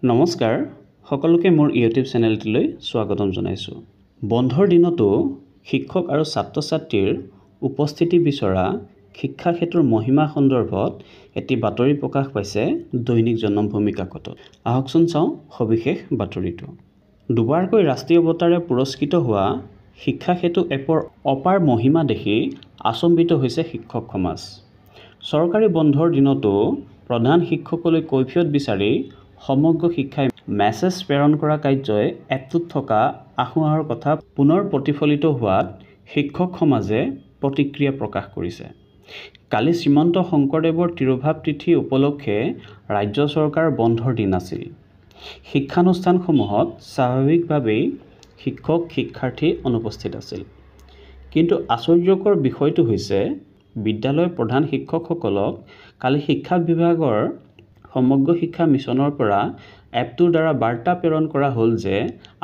নমস্কাৰ সকলোকে মোৰ ইউটিউব চেনেলটিলৈ স্বাগতম জনাইছোঁ। বন্ধৰ দিনতো শিক্ষক আৰু ছাত্ৰ-ছাত্ৰীৰ উপস্থিতি বিচৰা শিক্ষা ক্ষেত্ৰৰ মহিমা সন্দৰ্ভত এটি বাতৰি প্ৰকাশ পাইছে দৈনিক জনমভূমি কাকতত। আহকচোন চাওঁ সবিশেষ বাতৰিটো। দুবাৰকৈ ৰাষ্ট্ৰীয় বঁটাৰে পুৰস্কৃত হোৱা শিক্ষা সেতু এপৰ অপাৰ মহিমা দেখি আচম্বিত হৈছে শিক্ষক সমাজ। চৰকাৰী বন্ধৰ দিনতো প্ৰধান শিক্ষকলৈ কৈফিয়ত বিচাৰি সমগ্ৰ শিক্ষাই মেছেজ প্ৰেৰণ কৰা কাৰ্যই এপটোত থকা আশোহাহৰ কথা পুনৰ প্ৰতিফলিত হোৱাত শিক্ষক সমাজে প্ৰতিক্ৰিয়া প্ৰকাশ কৰিছে। কালি শ্ৰীমন্ত শংকৰদেৱৰ তিৰোভাৱ তিথি উপলক্ষে ৰাজ্য চৰকাৰৰ বন্ধৰ দিন আছিল। শিক্ষানুষ্ঠানসমূহত স্বাভাৱিকভাৱেই শিক্ষক শিক্ষাৰ্থী অনুপস্থিত আছিল। কিন্তু আশ্চৰ্যকৰ বিষয়টো হৈছে বিদ্যালয়ৰ প্ৰধান শিক্ষকসকলক কালি শিক্ষা বিভাগৰ সমগ্ৰ শিক্ষা মিছনৰ পৰা এপটোৰ দ্বাৰা বাৰ্তা প্ৰেৰণ কৰা হ'ল যে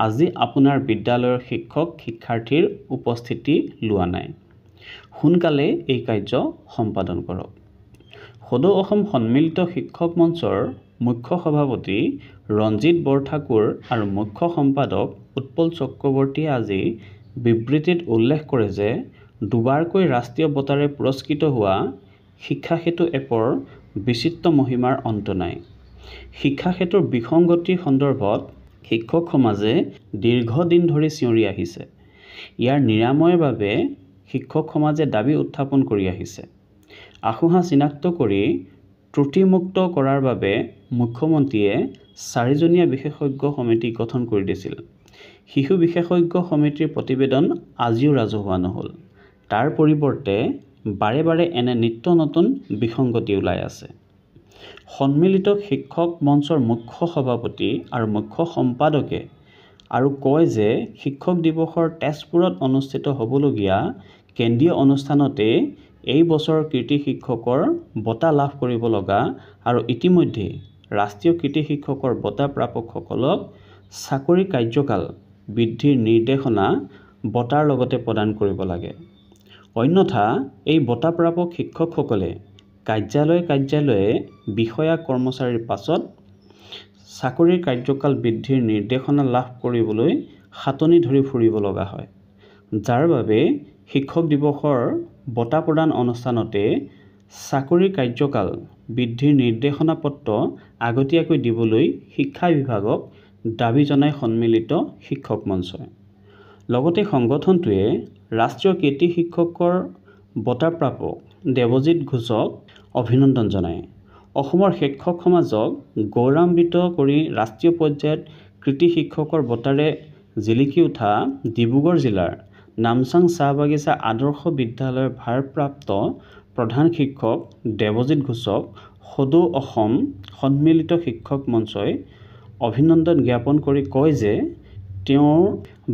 আজি আপোনাৰ বিদ্যালয়ৰ শিক্ষক শিক্ষাৰ্থীৰ উপস্থিতি লোৱা নাই। সোনকালে এই কাৰ্য সম্পাদন কৰক। সদৌ অসম সন্মিলিত শিক্ষক মঞ্চৰ মুখ্য সভাপতি ৰঞ্জিত বৰঠাকুৰ আৰু মুখ্য সম্পাদক উৎপল চক্ৰৱৰ্তীয়ে আজি বিবৃতিত উল্লেখ কৰে যে দুবাৰকৈ ৰাষ্ট্ৰীয় বঁটাৰে পুৰস্কৃত হোৱা শিক্ষা সেতু এপৰ বিচিত্ৰ মহিমাৰ অন্ত নাই। শিক্ষা ক্ষেত্ৰৰ বিসংগতিৰ সন্দৰ্ভত শিক্ষক সমাজে দীৰ্ঘদিন ধৰি চিঞৰি আহিছে। ইয়াৰ নিৰাময়ৰ বাবে শিক্ষক সমাজে দাবী উত্থাপন কৰি আহিছে। আশোহা চিনাক্ত কৰি ত্ৰুটিমুক্ত কৰাৰ বাবে মুখ্যমন্ত্ৰীয়ে 4জনীয়া বিশেষজ্ঞ সমিতি গঠন কৰি দিছিল। শিশু বিশেষজ্ঞ সমিতিৰ প্ৰতিবেদন আজিও ৰাজহুৱা নহ'ল। তাৰ পৰিৱৰ্তে বাৰে বাৰে এনে নিত্য নতুন বিসংগতি ওলাই আছে। সন্মিলিত শিক্ষক মঞ্চৰ মুখ্য সভাপতি আৰু মুখ্য সম্পাদকে আৰু কয় যে শিক্ষক দিৱসৰ তেজপুৰত অনুষ্ঠিত হ'বলগীয়া কেন্দ্ৰীয় অনুষ্ঠানতে এই বছৰৰ কৃতি শিক্ষকৰ বঁটা লাভ কৰিব লগা আৰু ইতিমধ্যে ৰাষ্ট্ৰীয় কৃতি শিক্ষকৰ বঁটা প্ৰাপকসকলক চাকৰি কাৰ্যকাল বৃদ্ধিৰ নিৰ্দেশনা বঁটাৰ লগতে প্ৰদান কৰিব লাগে। অন্যথা এই বঁটা প্ৰাপক শিক্ষকসকলে কাৰ্যালয়ে বিষয়া কৰ্মচাৰীৰ পাছত চাকৰিৰ কাৰ্যকাল বৃদ্ধিৰ নিৰ্দেশনা লাভ কৰিবলৈ হাতনি ধৰি ফুৰিব লগা হয়, যাৰ বাবে শিক্ষক দিৱসৰ বঁটা প্ৰদান অনুষ্ঠানতে চাকৰিৰ কাৰ্যকাল বৃদ্ধিৰ নিৰ্দেশনা পত্ৰ আগতীয়াকৈ দিবলৈ শিক্ষা বিভাগক দাবী জনাই সন্মিলিত শিক্ষক মঞ্চই। লগতে সংগঠনটোৱে ৰাষ্ট্ৰীয় কৃতি শিক্ষকৰ বঁটা প্ৰাপক দেৱজিৎ ঘোষক অভিনন্দন জনায়। অসমৰ শিক্ষক সমাজক গৌৰৱান্বিত কৰি ৰাষ্ট্ৰীয় পৰ্যায়ত কৃতি শিক্ষকৰ বঁটাৰে জিলিকি উঠা ডিব্ৰুগড় জিলাৰ নামচাং চাহ বাগিচা আদৰ্শ বিদ্যালয়ৰ ভাৰপ্ৰাপ্ত প্ৰধান শিক্ষক দেৱজিৎ ঘোষক সদৌ অসম সন্মিলিত শিক্ষক মঞ্চই অভিনন্দন জ্ঞাপন কৰি কয় যে তেওঁৰ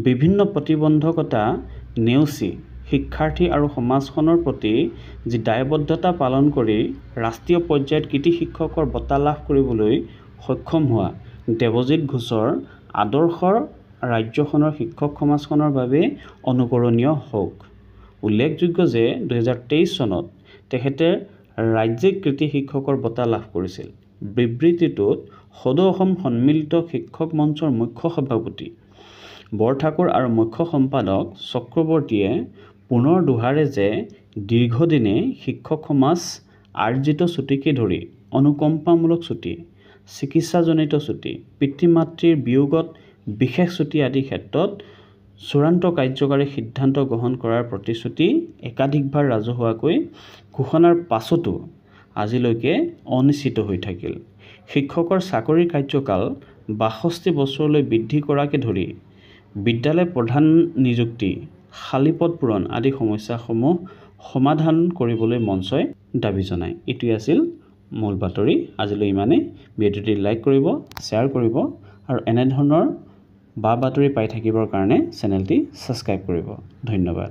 বিভিন্ন প্ৰতিবন্ধকতা নেওচি শিক্ষাৰ্থী আৰু সমাজখনৰ প্ৰতি যি দায়বদ্ধতা পালন কৰি ৰাষ্ট্ৰীয় পৰ্যায়ত কৃতি শিক্ষকৰ বঁটা লাভ কৰিবলৈ সক্ষম হোৱা দেৱজিৎ ঘোষৰ আদৰ্শৰ ৰাজ্যখনৰ শিক্ষক সমাজখনৰ বাবে অনুকৰণীয় হওক। উল্লেখযোগ্য যে 2023 চনত তেখেতে ৰাজ্যিক কৃতি শিক্ষকৰ বঁটা লাভ কৰিছিল। বিবৃতিটোত সদৌ অসম সন্মিলিত শিক্ষক মঞ্চৰ মুখ্য সভাপতি বৰঠাকুৰ আৰু মুখ্য সম্পাদক চক্ৰৱৰ্তীয়ে পুনৰ দোহাৰে যে দীৰ্ঘদিনে শিক্ষক সমাজ আৰ্জিত ছুটিকে ধৰি অনুকম্পামূলক ছুটি, চিকিৎসাজনিত ছুটি, পিতৃ মাতৃৰ বিয়োগত বিশেষ ছুটি আদি ক্ষেত্ৰত চূড়ান্ত কাৰ্যকাৰী সিদ্ধান্ত গ্ৰহণ কৰাৰ প্ৰতিশ্ৰুতি একাধিকবাৰ ৰাজহুৱাকৈ ঘোষণাৰ পাছতো আজিলৈকে অনিশ্চিত হৈ থাকিল। শিক্ষকৰ চাকৰিৰ কাৰ্যকাল 62 বছৰলৈ বৃদ্ধি কৰাকে ধৰি বিদ্যালয় প্ৰধান নিযুক্তি, খালী পদ পূৰণ আদি সমস্যাসমূহ সমাধান কৰিবলৈ মঞ্চই দাবী জনায়। এইটোৱে আছিল মূল বাতৰি। আজিলৈ ইমানেই। ভিডিঅ'টি লাইক কৰিব, শ্বেয়াৰ কৰিব আৰু এনেধৰণৰ বা বাতৰি পাই থাকিবৰ কাৰণে চেনেলটি ছাবস্ক্ৰাইব কৰিব। ধন্যবাদ।